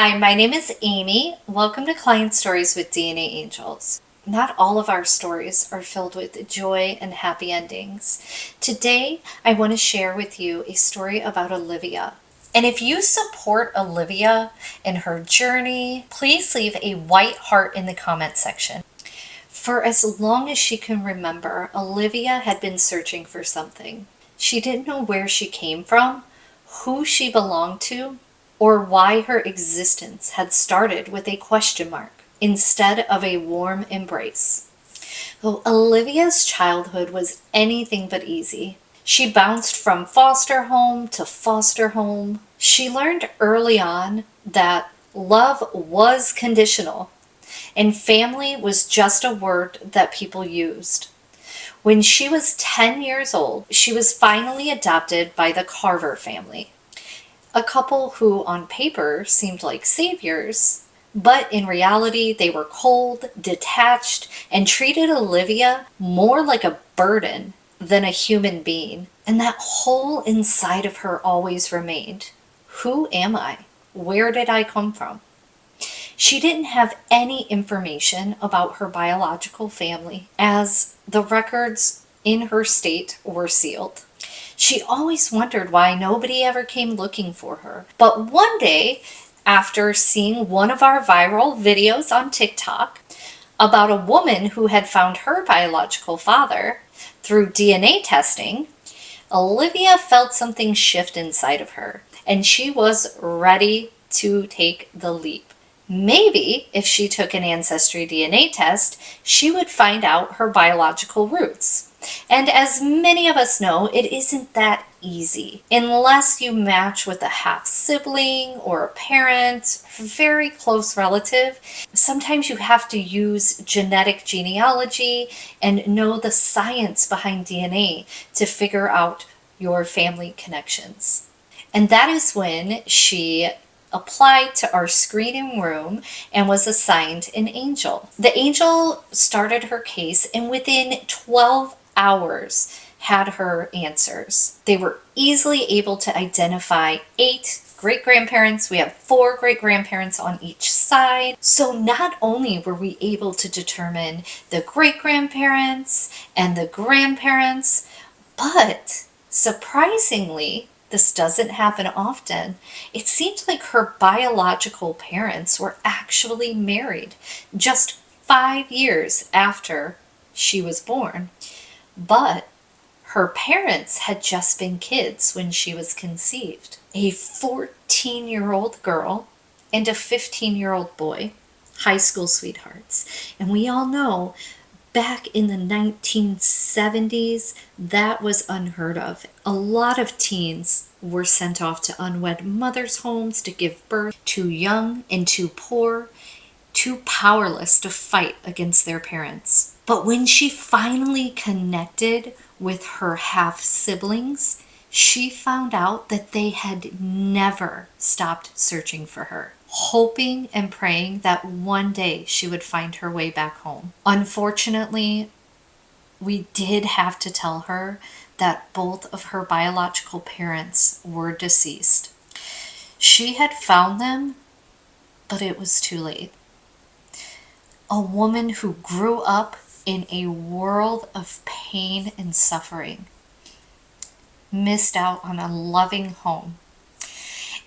Hi, my name is Amy. Welcome to Client Stories with DNAngels. Not all of our stories are filled with joy and happy endings. Today, I want to share with you a story about Olivia. And if you support Olivia in her journey, please leave a white heart in the comment section. For as long as she can remember, Olivia had been searching for something. She didn't know where she came from, who she belonged to, or why her existence had started with a question mark instead of a warm embrace. Though Olivia's childhood was anything but easy. She bounced from foster home to foster home. She learned early on that love was conditional and family was just a word that people used. When she was 10 years old, she was finally adopted by the Carver family, a couple who on paper seemed like saviors, but in reality they were cold, detached, and treated Olivia more like a burden than a human being. And that hole inside of her always remained. Who am I? Where did I come from? She didn't have any information about her biological family, as the records in her state were sealed. She always wondered why nobody ever came looking for her. But one day, after seeing one of our viral videos on TikTok about a woman who had found her biological father through DNA testing, Olivia felt something shift inside of her, and she was ready to take the leap. Maybe if she took an Ancestry DNA test, she would find out her biological roots. And as many of us know, it isn't that easy unless you match with a half sibling or a parent, very close relative. Sometimes you have to use genetic genealogy and know the science behind DNA to figure out your family connections. And that is when she applied to our screening room and was assigned an angel. The angel started her case and within 12 hours had her answers. They were easily able to identify 8 great-grandparents. We have 4 great-grandparents on each side. So not only were we able to determine the great-grandparents and the grandparents, but surprisingly, this doesn't happen often. It seemed like her biological parents were actually married just 5 years after she was born. But her parents had just been kids when she was conceived. A 14-year-old girl and a 15-year-old boy, high school sweethearts. And we all know back in the 1970s, that was unheard of. A lot of teens were sent off to unwed mothers' homes to give birth, too young and too poor, too powerless to fight against their parents. But when she finally connected with her half siblings, she found out that they had never stopped searching for her, hoping and praying that one day she would find her way back home. Unfortunately, we did have to tell her that both of her biological parents were deceased. She had found them, but it was too late. A woman who grew up in a world of pain and suffering missed out on a loving home.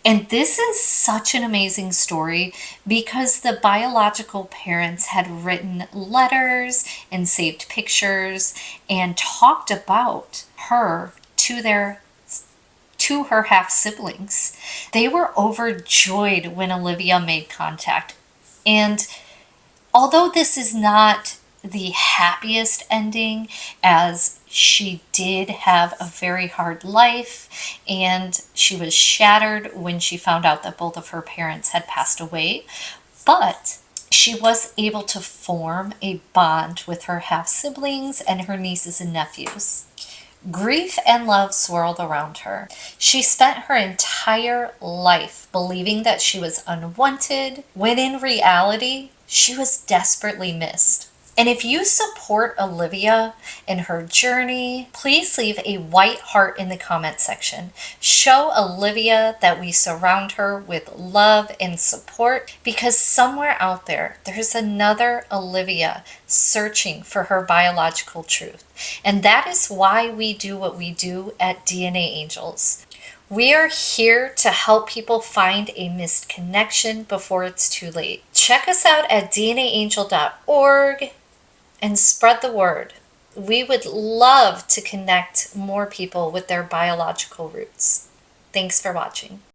And this is such an amazing story because the biological parents had written letters and saved pictures and talked about her to her half siblings. They were overjoyed when Olivia made contact. And although this is not the happiest ending, as she did have a very hard life and she was shattered when she found out that both of her parents had passed away, but she was able to form a bond with her half siblings and her nieces and nephews. Grief and love swirled around her. She spent her entire life believing that she was unwanted, when in reality, she was desperately missed. And if you support Olivia in her journey, please leave a white heart in the comment section. Show Olivia that we surround her with love and support, because somewhere out there, there's another Olivia searching for her biological truth. And that is why we do what we do at DNA Angels. We are here to help people find a missed connection before it's too late. Check us out at DNAangel.org and spread the word. We would love to connect more people with their biological roots. Thanks for watching.